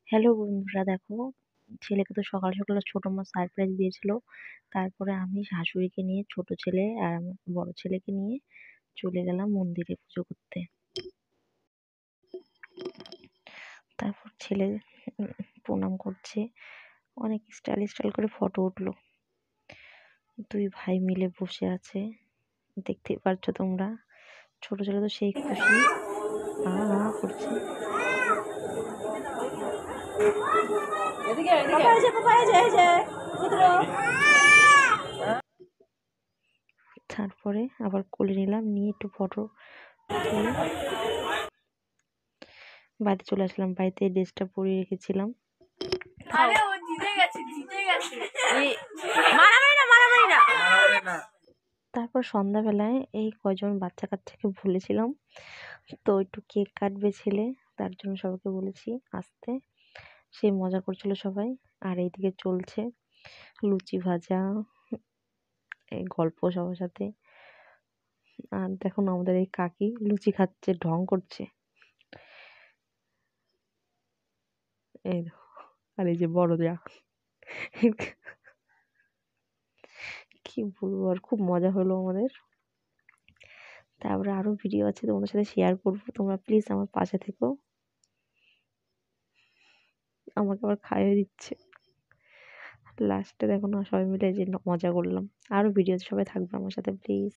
Hello বন্ধুরা, দেখো ছেলেকে তো সকাল সকাল ছোট মা সারপ্রাইজ দিয়েছিল। তারপরে আমি শাশুড়িকে নিয়ে, ছোট ছেলে আর আমার বড় ছেলেকে নিয়ে চলে গেলাম মন্দিরে পুজো করতে। তারপর ছেলে প্রণাম করছে, অনেক স্টাইল স্টাইল করে ফটো উঠলো। দুই ভাই মিলে বসে আছে, দেখতেই পারছো তোমরা। ছোট ছেলে তো সেই খুশি, করছে। তারপরে আবার কোলে নিলাম, নিয়ে একটু ফটো তুলে বাড়িতে চলে আসলাম। বাড়িতে এই ড্রেসটা পরিয়ে রেখেছিলাম। তারপর সন্ধ্যাবেলায় এই কয়জন বাচ্চা কাচ্চাকে বলেছিলাম তো একটু কেক কাটবে ছেলে, তার জন্য সবাইকে বলেছি আসতে। সেই মজা করছিল সবাই। আর এইদিকে চলছে লুচি ভাজা, এই গল্প সবার সাথে। আর দেখুন আমাদের এই কাকি লুচি খাচ্ছে, ঢং করছে। এই দেখো, আর এই যে বড় যা, কি বলবো, আর খুব মজা হলো আমাদের। তারপরে আরো ভিডিও আছে তোমাদের সাথে শেয়ার করবো, তোমরা প্লিজ আমার পাশে থেকো। আমাকে আবার খাইয়ে দিচ্ছে লাস্টে, দেখো না সবাই মিলে যে মজা করলাম। আরো ভিডিওতে সবাই থাকবে আমার সাথে প্লিজ।